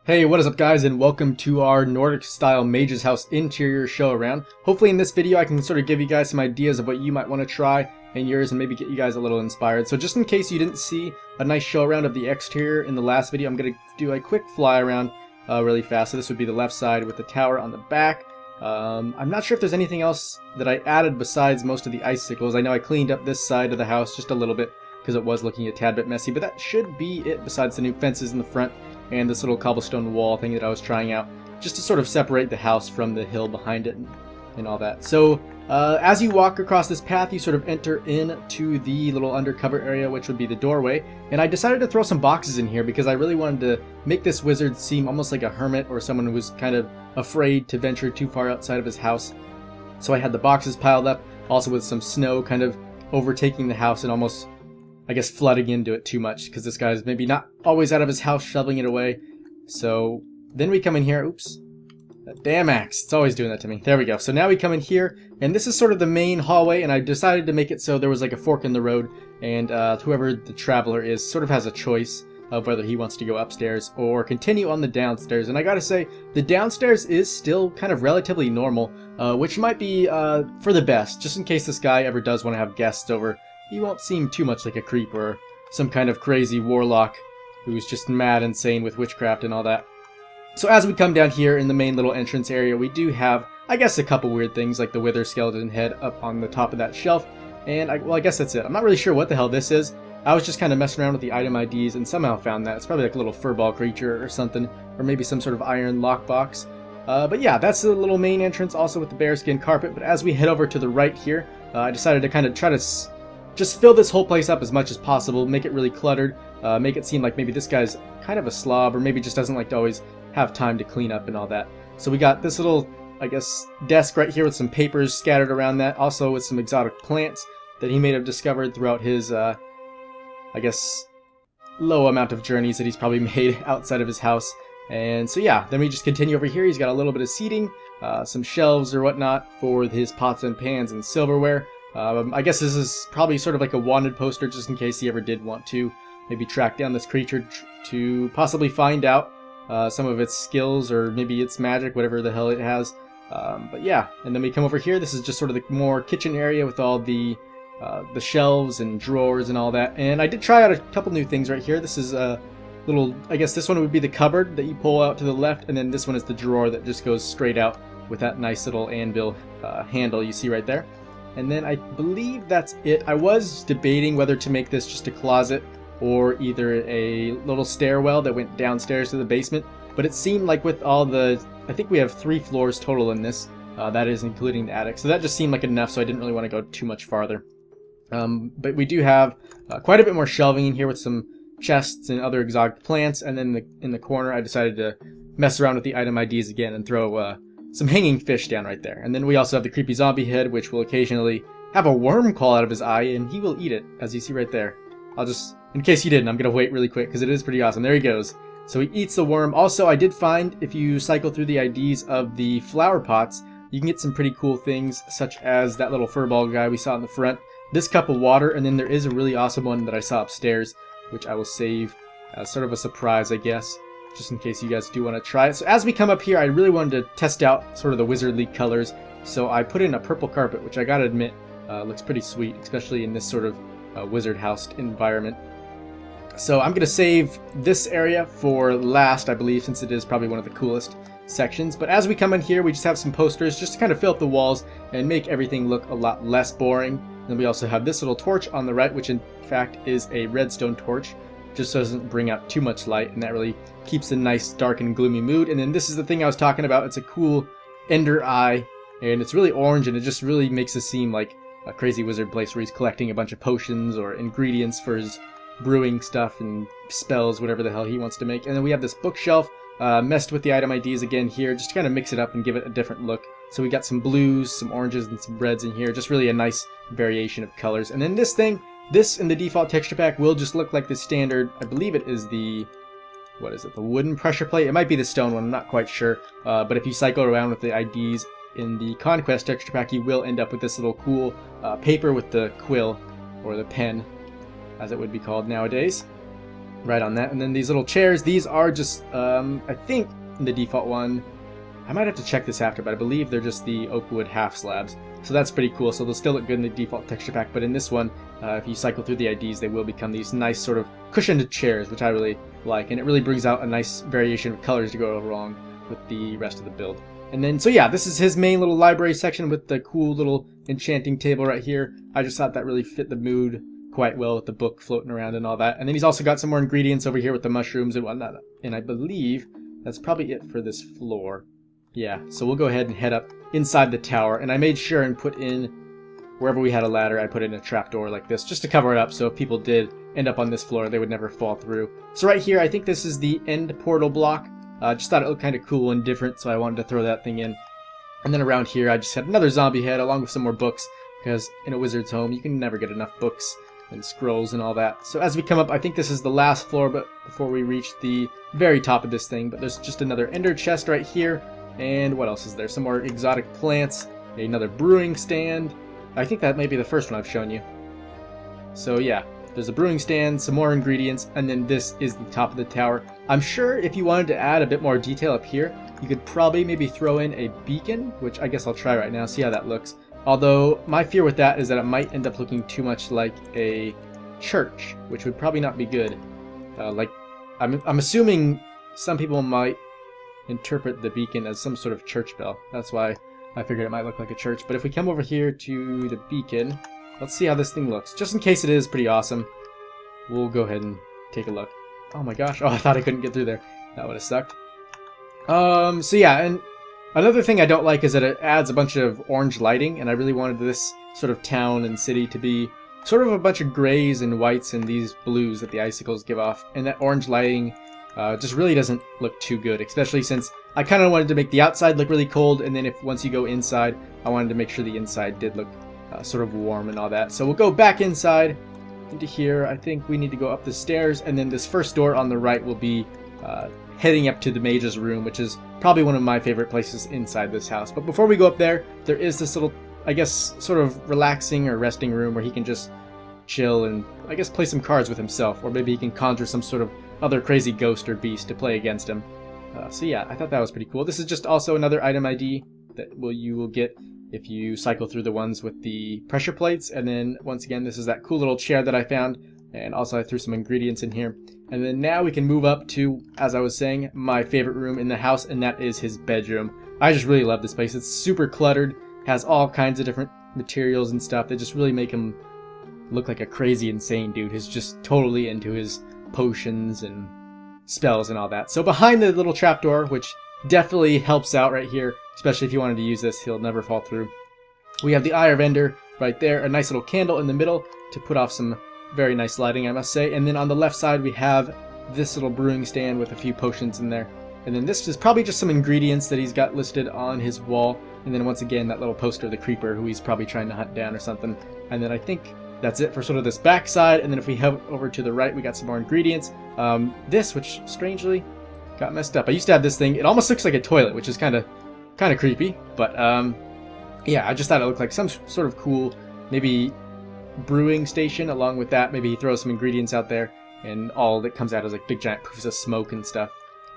Hey, what is up guys, and welcome to our Nordic style Mage's House interior show around. Hopefully in this video I can sort of give you guys some ideas of what you might want to try in yours and maybe get you guys a little inspired. So just in case you didn't see a nice show around of the exterior in the last video, I'm going to do a quick fly around really fast. So this would be the left side with the tower on the back. I'm not sure if there's anything else that I added besides most of the icicles. I know I cleaned up this side of the house just a little bit because it was looking a tad bit messy, but that should be it besides the new fences in the front and this little cobblestone wall thing that I was trying out, just to sort of separate the house from the hill behind it and all that. So as you walk across this path, you sort of enter into the little undercover area, which would be the doorway. And I decided to throw some boxes in here because I really wanted to make this wizard seem almost like a hermit or someone who was kind of afraid to venture too far outside of his house. So I had the boxes piled up, also with some snow kind of overtaking the house and almost, I guess, flooding into it too much because this guy's maybe not always out of his house shoveling it away. So then we come in here. Oops. That damn axe. It's always doing that to me. There we go. So now we come in here, and this is sort of the main hallway, and I decided to make it so there was like a fork in the road, and whoever the traveler is sort of has a choice of whether he wants to go upstairs or continue on the downstairs. And I gotta say, the downstairs is still kind of relatively normal, which might be for the best, just in case this guy ever does want to have guests over. He won't seem too much like a creep or some kind of crazy warlock who's just mad insane with witchcraft and all that. So as we come down here in the main little entrance area, we do have, I guess, a couple weird things like the wither skeleton head up on the top of that shelf. And I guess that's it. I'm not really sure what the hell this is. I was just kind of messing around with the item IDs and somehow found that. It's probably like a little furball creature or something, or maybe some sort of iron lockbox. But yeah, that's the little main entrance, also with the bearskin carpet. But as we head over to the right here, I decided to kind of try to just fill this whole place up as much as possible, make it really cluttered, make it seem like maybe this guy's kind of a slob or maybe just doesn't like to always have time to clean up and all that. So we got this little, I guess, desk right here with some papers scattered around that, also with some exotic plants that he may have discovered throughout his, I guess, low amount of journeys that he's probably made outside of his house. And so yeah, then we just continue over here. He's got a little bit of seating, some shelves or whatnot for his pots and pans and silverware. I guess this is probably sort of like a wanted poster just in case he ever did want to maybe track down this creature to possibly find out some of its skills or maybe its magic, whatever the hell it has. But yeah, and then we come over here. This is just sort of the more kitchen area with all the shelves and drawers and all that. And I did try out a couple new things right here. This is a little, I guess this one would be the cupboard that you pull out to the left, and then this one is the drawer that just goes straight out with that nice little anvil handle you see right there. And then I believe that's it. I was debating whether to make this just a closet or either a little stairwell that went downstairs to the basement. But it seemed like with all the, I think we have 3 floors total in this. That is including the attic. So that just seemed like enough, so I didn't really want to go too much farther. But we do have quite a bit more shelving in here with some chests and other exotic plants. And then in the corner, I decided to mess around with the item IDs again and throw some hanging fish down right there. And then we also have the creepy zombie head, which will occasionally have a worm crawl out of his eye, and he will eat it, as you see right there. I'll just, in case you didn't, I'm going to wait really quick, because it is pretty awesome. There he goes. So he eats the worm. Also, I did find, if you cycle through the IDs of the flower pots, you can get some pretty cool things, such as that little furball guy we saw in the front, this cup of water, and then there is a really awesome one that I saw upstairs, which I will save as sort of a surprise, I guess, just in case you guys do want to try it. So as we come up here, I really wanted to test out sort of the wizardly colors, so I put in a purple carpet, which I gotta admit looks pretty sweet, especially in this sort of wizard house environment. So I'm gonna save this area for last, I believe, since it is probably one of the coolest sections. But as we come in here, we just have some posters just to kind of fill up the walls and make everything look a lot less boring. Then we also have this little torch on the right, which in fact is a redstone torch, just so it doesn't bring out too much light, and that really keeps a nice dark and gloomy mood. And then this is the thing I was talking about. It's a cool ender eye, and it's really orange, and it just really makes it seem like a crazy wizard place where he's collecting a bunch of potions or ingredients for his brewing stuff and spells, whatever the hell he wants to make. And then we have this bookshelf messed with the item IDs again here, just to kind of mix it up and give it a different look. So we got some blues, some oranges, and some reds in here, just really a nice variation of colors. And then this thing, this in the default texture pack will just look like the standard, I believe it is the, what is it, the wooden pressure plate? It might be the stone one, I'm not quite sure. But if you cycle around with the IDs in the Conquest texture pack, you will end up with this little cool paper with the quill, or the pen, as it would be called nowadays. right on that. And then these little chairs, these are just, I think in the default one, I might have to check this after, but I believe they're just the oak wood half slabs. So that's pretty cool. So they'll still look good in the default texture pack, but in this one, if you cycle through the IDs, they will become these nice sort of cushioned chairs, which I really like. And it really brings out a nice variation of colors to go along with the rest of the build. And then, so yeah, this is his main little library section with the cool little enchanting table right here. I just thought that really fit the mood quite well with the book floating around and all that. And then he's also got some more ingredients over here with the mushrooms and whatnot. And I believe that's probably it for this floor. Yeah, so we'll go ahead and head up inside the tower. And I made sure and put in, wherever we had a ladder, I put in a trapdoor like this just to cover it up, so if people did end up on this floor, they would never fall through. So right here, I think this is the end portal block. Just thought it looked kind of cool and different, so I wanted to throw that thing in. And then around here, I just had another zombie head along with some more books, because in a wizard's home, you can never get enough books and scrolls and all that. So as we come up, I think this is the last floor, but before we reach the very top of this thing, but there's just another ender chest right here. And what else is there? Some more exotic plants, another brewing stand. I think that may be the first one I've shown you. So yeah, there's a brewing stand, some more ingredients, and then this is the top of the tower. I'm sure if you wanted to add a bit more detail up here, you could probably maybe throw in a beacon, which I guess I'll try right now, see how that looks. Although my fear with that is that it might end up looking too much like a church, which would probably not be good. I'm assuming some people might interpret the beacon as some sort of church bell. That's why I figured it might look like a church. But if we come over here to the beacon, let's see how this thing looks. Just in case it is pretty awesome, we'll go ahead and take a look. Oh my gosh, oh, I thought I couldn't get through there. That would have sucked. So yeah, and another thing I don't like is that it adds a bunch of orange lighting, and I really wanted this sort of town and city to be sort of a bunch of grays and whites and these blues that the icicles give off. And that orange lighting just really doesn't look too good, especially since I kind of wanted to make the outside look really cold, and then once you go inside, I wanted to make sure the inside did look sort of warm and all that. So we'll go back inside into here. I think we need to go up the stairs, and then this first door on the right will be heading up to the mage's room, which is probably one of my favorite places inside this house. But before we go up there, there is this little, I guess, sort of relaxing or resting room where he can just chill and, I guess, play some cards with himself, or maybe he can conjure some sort of other crazy ghost or beast to play against him. So yeah, I thought that was pretty cool. This is just also another item ID that you will get if you cycle through the ones with the pressure plates. And then once again, this is that cool little chair that I found, and also I threw some ingredients in here. And then now we can move up to, as I was saying, my favorite room in the house, and that is his bedroom. I just really love this place. It's super cluttered, has all kinds of different materials and stuff that just really make him look like a crazy, insane dude who's just totally into his potions and spells and all that. So behind the little trapdoor, which definitely helps out right here, especially if you wanted to use this, he'll never fall through. We have the Eye of Ender right there, a nice little candle in the middle to put off some very nice lighting, I must say. And then on the left side, we have this little brewing stand with a few potions in there. And then this is probably just some ingredients that he's got listed on his wall. And then once again, that little poster of the creeper who he's probably trying to hunt down or something. And then I think that's it for sort of this back side. And then if we head over to the right, we got some more ingredients. This, which strangely got messed up. I used to have this thing. It almost looks like a toilet, which is kind of creepy. But yeah, I just thought it looked like some sort of cool, maybe brewing station. Along with that, maybe he throws some ingredients out there, and all that comes out is like big giant poofs of smoke and stuff.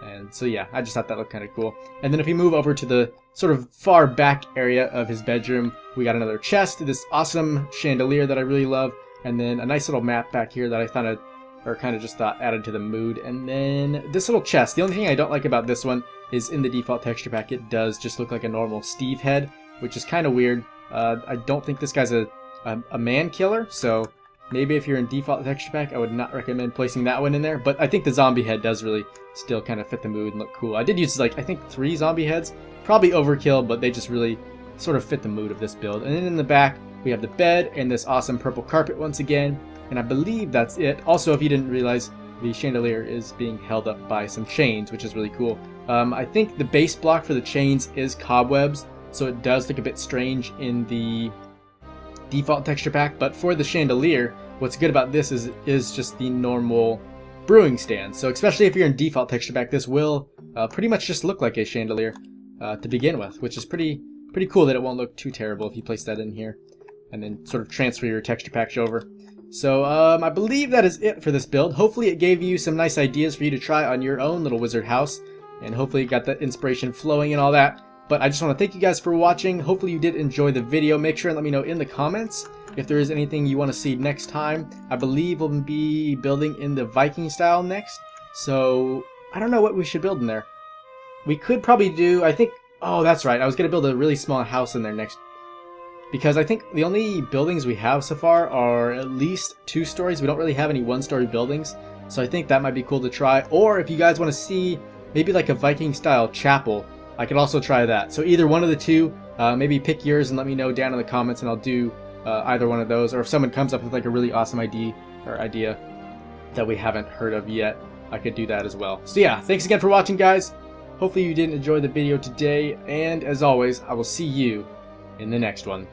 And so yeah, I just thought that looked kind of cool. And then if we move over to the sort of far back area of his bedroom, we got another chest, this awesome chandelier that I really love, and then a nice little map back here that I thought added to the mood. And then this little chest. The only thing I don't like about this one is in the default texture pack, it does just look like a normal Steve head, which is kind of weird. I don't think this guy's a man killer, so maybe if you're in default texture pack, I would not recommend placing that one in there. But I think the zombie head does really still kind of fit the mood and look cool. I did use like, I think 3 zombie heads. Probably overkill, but they just really sort of fit the mood of this build. And then in the back, we have the bed and this awesome purple carpet once again. And I believe that's it. Also, if you didn't realize, the chandelier is being held up by some chains, which is really cool. I think the base block for the chains is cobwebs, so it does look a bit strange in the default texture pack. But for the chandelier, what's good about this is just the normal brewing stand. So especially if you're in default texture pack, this will pretty much just look like a chandelier to begin with, which is pretty cool that it won't look too terrible if you place that in here and then sort of transfer your texture packs over. So I believe that is it for this build. Hopefully it gave you some nice ideas for you to try on your own little wizard house, and hopefully you got that inspiration flowing and all that. But I just want to thank you guys for watching. Hopefully you did enjoy the video. Make sure and let me know in the comments if there is anything you want to see next time. I believe we'll be building in the Viking style next, so I don't know what we should build in there. We could probably do, I think, oh that's right, I was going to build a really small house in there next, because I think the only buildings we have so far are at least 2 stories. We don't really have any 1-story buildings, so I think that might be cool to try. Or if you guys want to see maybe like a Viking style chapel, I could also try that. So either one of the two, maybe pick yours and let me know down in the comments, and I'll do either one of those. Or if someone comes up with like a really awesome idea that we haven't heard of yet, I could do that as well. So yeah, thanks again for watching, guys. Hopefully you did enjoy the video today, and as always, I will see you in the next one.